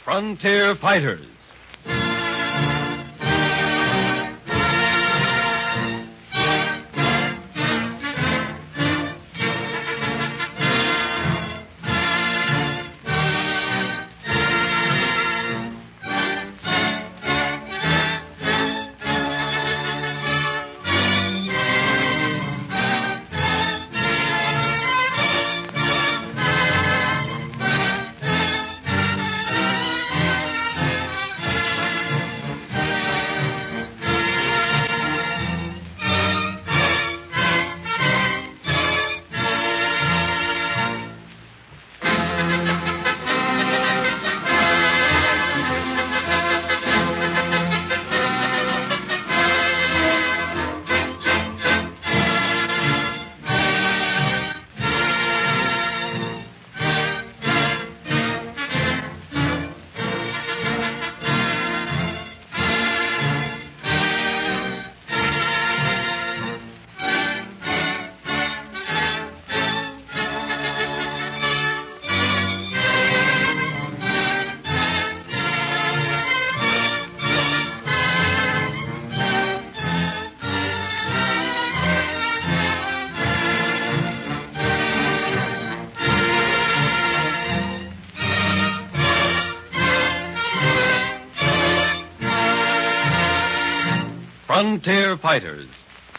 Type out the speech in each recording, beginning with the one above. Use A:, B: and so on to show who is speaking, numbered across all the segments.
A: Frontier Fighters. Frontier Fighters,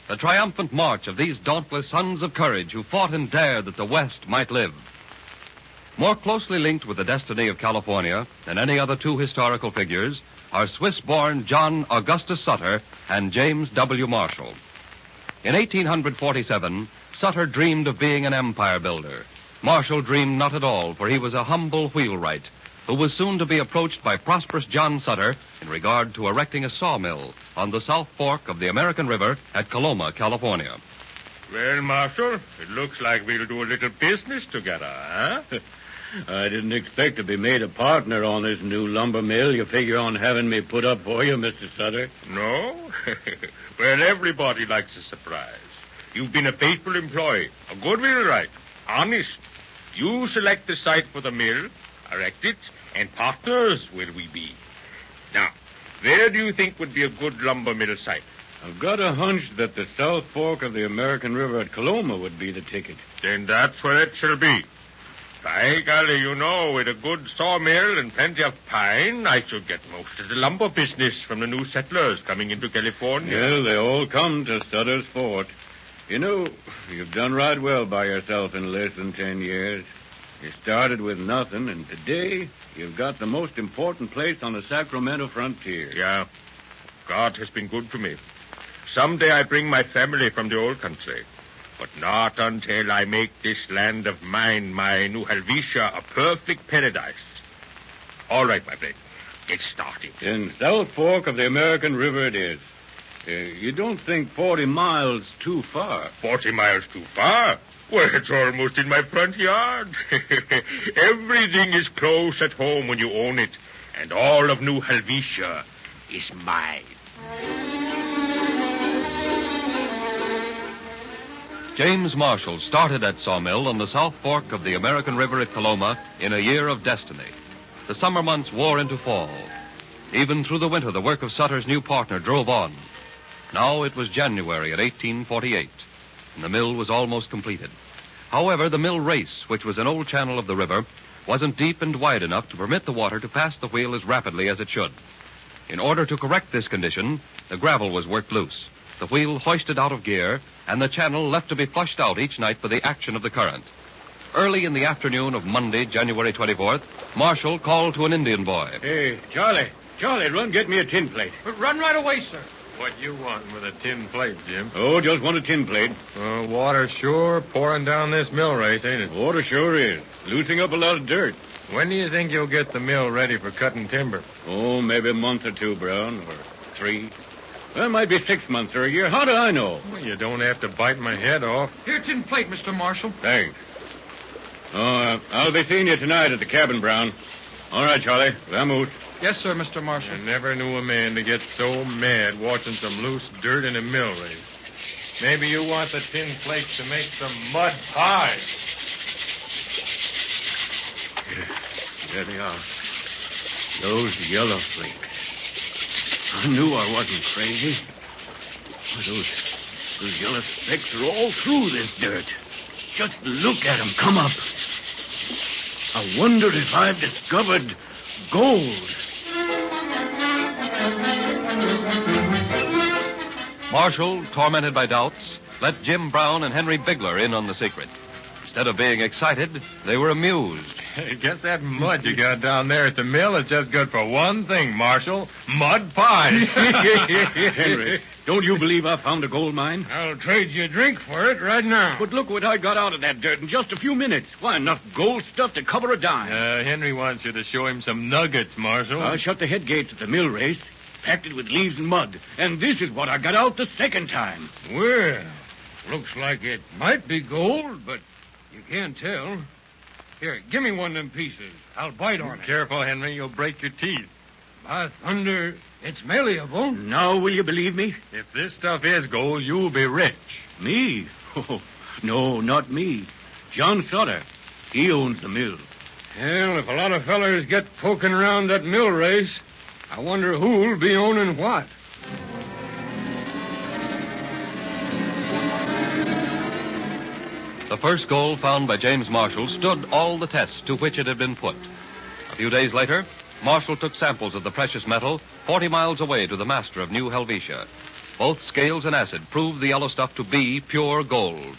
A: the triumphant march of these dauntless sons of courage who fought and dared that the West might live. More closely linked with the destiny of California than any other two historical figures are Swiss-born John Augustus Sutter and James W. Marshall. In 1847, Sutter dreamed of being an empire builder. Marshall dreamed not at all, for he was a humble wheelwright who was soon to be approached by prosperous John Sutter in regard to erecting a sawmill on the South Fork of the American River at Coloma, California.
B: Well, Marshal, it looks like we'll do a little business together, huh?
C: I didn't expect to be made a partner on this new lumber mill. You figure on having me put up for you, Mr. Sutter?
B: No? Well, everybody likes a surprise. You've been a faithful employee, a good wheelwright, honest. You select the site for the mill, erect it, and partners will we be. Now, where do you think would be a good lumber mill site?
C: I've got a hunch that the South Fork of the American River at Coloma would be the ticket.
B: Then that's where it shall be. By golly, you know, with a good sawmill and plenty of pine, I should get most of the lumber business from the new settlers coming into California.
C: Well, they all come to Sutter's Fort. You know, you've done right well by yourself in less than 10 years. You started with nothing, and today you've got the most important place on the Sacramento frontier.
B: Yeah, God has been good to me. Someday I bring my family from the old country, but not until I make this land of mine, my New Helvetia, a perfect paradise. All right, my friend, get started.
C: In South Fork of the American River it is. You don't think 40 miles too far?
B: 40 miles too far? Well, it's almost in my front yard. Everything is close at home when you own it, and all of New Helvetia is mine.
A: James Marshall started that sawmill on the South Fork of the American River at Coloma in a year of destiny. The summer months wore into fall. Even through the winter, the work of Sutter's new partner drove on. Now it was January in 1848, and the mill was almost completed. However, the mill race, which was an old channel of the river, wasn't deep and wide enough to permit the water to pass the wheel as rapidly as it should. In order to correct this condition, the gravel was worked loose, the wheel hoisted out of gear, and the channel left to be flushed out each night by the action of the current. Early in the afternoon of Monday, January 24th, Marshall called to an Indian boy.
C: Hey, Charlie, run get me a tin plate.
D: Run right away, sir.
B: What you want with a tin plate, Jim?
C: Oh, just want a tin plate.
B: Water sure pouring down this mill race, ain't it?
C: Water sure is. Loosening up a lot of dirt.
B: When do you think you'll get the mill ready for cutting timber?
C: Oh, maybe a month or two, Brown, or 3. Well, it might be 6 months or a year. How do I know?
B: Well, you don't have to bite my head off.
D: Here, tin plate, Mr. Marshall.
C: Thanks. I'll be seeing you tonight at the cabin, Brown. All right, Charlie. Vamoose.
D: Yes, sir, Mr. Marshall.
B: I never knew a man to get so mad watching some loose dirt in a mill race. Maybe you want the tin plate to make some mud pie.
C: There they are. Those yellow flakes. I knew I wasn't crazy. Those yellow specks are all through this dirt. Just look at them come up. I wonder if I've discovered gold.
A: Marshall, tormented by doubts, let Jim Brown and Henry Bigler in on the secret. Instead of being excited, they were amused.
E: I guess that mud you got down there at the mill is just good for one thing, Marshal. Mud pies.
C: Henry, don't you believe I found a gold mine?
B: I'll trade you a drink for it right now.
C: But look what I got out of that dirt in just a few minutes. Why, enough gold stuff to cover a dime.
E: Henry wants you to show him some nuggets, Marshal.
C: I shut the head gates at the mill race, packed it with leaves and mud, and this is what I got out the second time.
B: Well, looks like it might be gold, but you can't tell. Here, give me one of them pieces. I'll bite on it.
E: Careful, Henry. You'll break your teeth.
B: By thunder, it's malleable.
C: Now will you believe me?
E: If this stuff is gold, you'll be rich.
C: Me? Oh, no, not me. John Sutter. He owns the mill.
B: Well, if a lot of fellers get poking around that mill race, I wonder who'll be owning what.
A: The first gold found by James Marshall stood all the tests to which it had been put. A few days later, Marshall took samples of the precious metal 40 miles away to the master of New Helvetia. Both scales and acid proved the yellow stuff to be pure gold.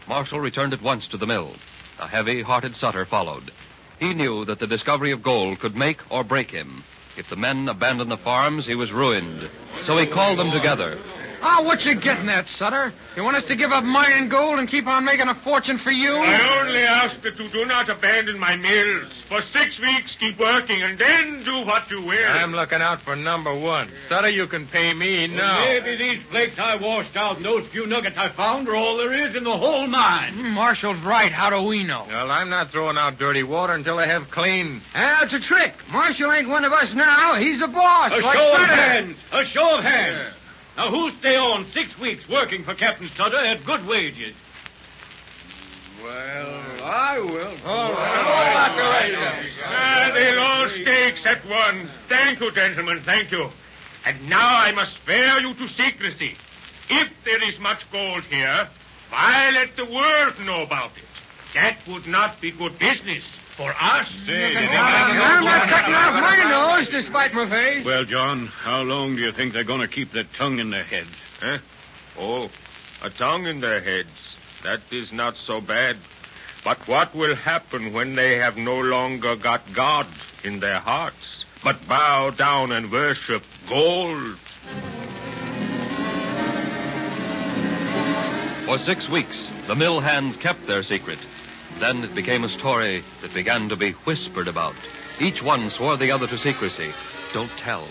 A: Marshall returned at once to the mill. A heavy-hearted Sutter followed. He knew that the discovery of gold could make or break him. If the men abandoned the farms, he was ruined. So he called them together.
D: Oh, what you getting at, Sutter? You want us to give up mining gold and keep on making a fortune for you?
B: I only ask that you do not abandon my mills. For 6 weeks, keep working, and then do what you will.
E: I'm looking out for number one. Sutter, you can pay me now.
C: Maybe these flakes I washed out and those few nuggets I found are all there is in the whole mine.
D: Marshall's right. How do we know?
E: Well, I'm not throwing out dirty water until I have clean.
D: That's a trick. Marshall ain't one of us now. He's a boss.
C: A
D: like
C: show of
D: Sutter.
C: hands! A show of hands! Yeah. Now, who'll stay on 6 weeks working for Captain Sutter at good wages?
D: Well, I will.
B: All right. They'll all stay except one. Thank you, gentlemen, thank you. And now I must spare you to secrecy. If there is much gold here, why let the world know about it? That would not be good business for us.
D: I'm not cutting off my nose despite my face.
C: Well, John, how long do you think they're going to keep that tongue in their heads?
B: Huh? Oh, a tongue in their heads. That is not so bad. But what will happen when they have no longer got God in their hearts, but bow down and worship gold?
A: For 6 weeks, the mill hands kept their secret. Then it became a story that began to be whispered about. Each one swore the other to secrecy. Don't tell.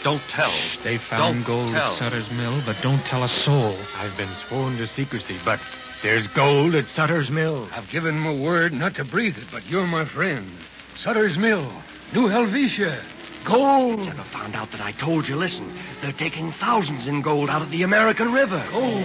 A: Don't tell.
D: They found gold at Sutter's mill, but don't tell a soul.
E: I've been sworn to secrecy, but there's gold at Sutter's mill.
B: I've given him a word not to breathe it, but you're my friend. Sutter's mill, New Helvetia, gold.
F: Never found out that I told you. Listen, they're taking thousands in gold out of the American River.
B: Gold.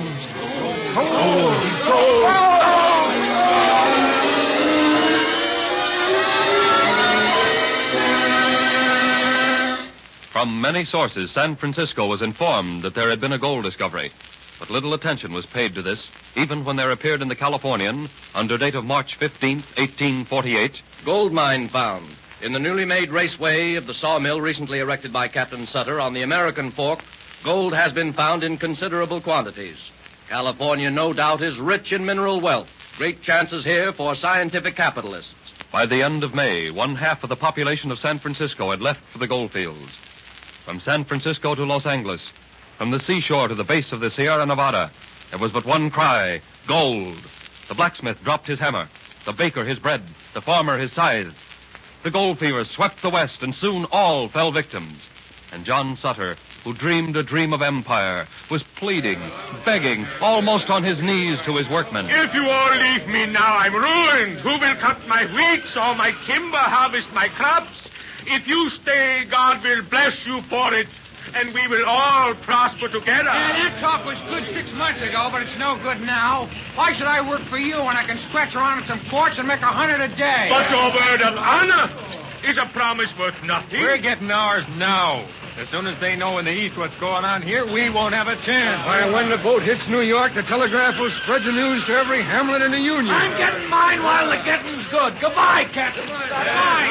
A: From many sources, San Francisco was informed that there had been a gold discovery. But little attention was paid to this, even when there appeared in the Californian, under date of March 15th, 1848,
F: Gold mine found in the newly made raceway of the sawmill recently erected by Captain Sutter on the American Fork. Gold has been found in considerable quantities. California, no doubt, is rich in mineral wealth. Great chances here for scientific capitalists.
A: By the end of May, 1/2 of the population of San Francisco had left for the gold fields. From San Francisco to Los Angeles, from the seashore to the base of the Sierra Nevada, there was but one cry: gold. The blacksmith dropped his hammer, the baker his bread, the farmer his scythe. The gold fever swept the West, and soon all fell victims. And John Sutter, who dreamed a dream of empire, was pleading, begging, almost on his knees to his workmen.
B: If you all leave me now, I'm ruined. Who will cut my wheat, sow my timber, harvest my crops? If you stay, God will bless you for it, and we will all prosper together.
D: Yeah, that talk was good 6 months ago, but it's no good now. Why should I work for you when I can scratch around at some quartz and make $100 a day?
B: But your word of honor. Is a promise worth nothing?
E: We're getting ours now. As soon as they know in the East what's going on here, we won't have a chance.
D: Why, when the boat hits New York, the telegraph will spread the news to every hamlet in the Union.
F: I'm getting mine while the getting's good. Goodbye, Captain. Goodbye.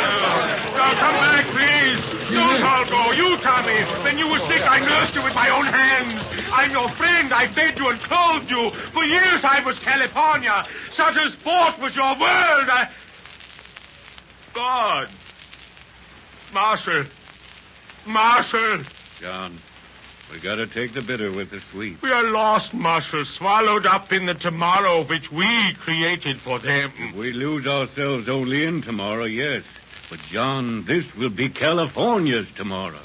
B: Now, come back, please. Don't all go. You, Tommy. When you were sick, I nursed you with my own hands. I'm your friend. I fed you and clothed you. For years, I was California. Sutter's fort was your world. God. Marshal.
C: John, we gotta take the bitter with the sweet.
B: We are lost, Marshal, swallowed up in the tomorrow which we created for them.
C: If we lose ourselves only in tomorrow, yes. But, John, this will be California's tomorrow.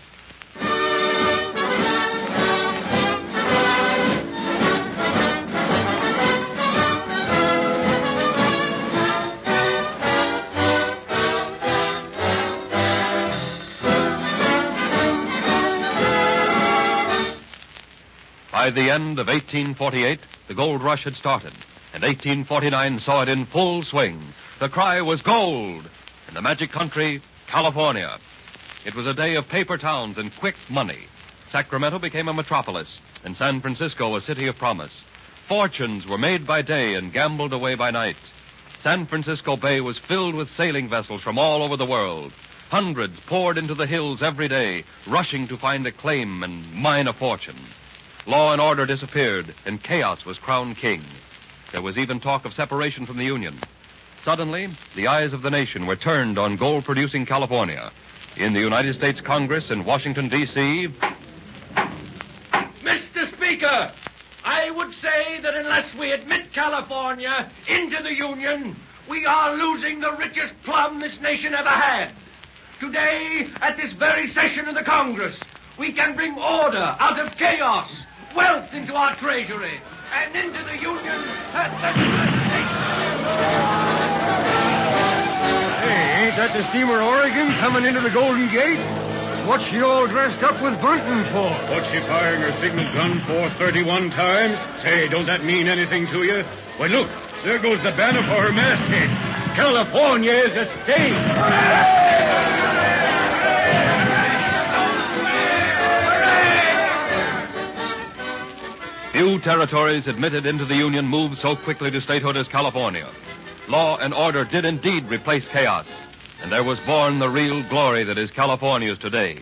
A: By the end of 1848, the gold rush had started, and 1849 saw it in full swing. The cry was gold in the magic country, California. It was a day of paper towns and quick money. Sacramento became a metropolis, and San Francisco a city of promise. Fortunes were made by day and gambled away by night. San Francisco Bay was filled with sailing vessels from all over the world. Hundreds poured into the hills every day, rushing to find a claim and mine a fortune. Law and order disappeared, and chaos was crowned king. There was even talk of separation from the Union. Suddenly, the eyes of the nation were turned on gold-producing California. In the United States Congress in Washington, D.C.
F: Mr. Speaker, I would say that unless we admit California into the Union, we are losing the richest plum this nation ever had. Today, at this very session of the Congress, we can bring order out of chaos, wealth into our treasury, and into the Union.
D: Hey, ain't that the steamer Oregon coming into the Golden Gate? What's she all dressed up with bunting for?
C: What's she firing her signal gun for 31 times? Say, don't that mean anything to you? Why, look, there goes the banner for her masthead. California is a state.
A: Few territories admitted into the Union moved so quickly to statehood as California. Law and order did indeed replace chaos, and there was born the real glory that is California's today.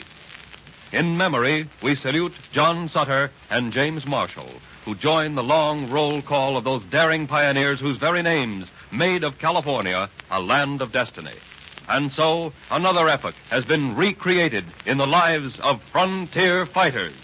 A: In memory, we salute John Sutter and James Marshall, who joined the long roll call of those daring pioneers whose very names made of California a land of destiny. And so, another epoch has been recreated in the lives of frontier fighters.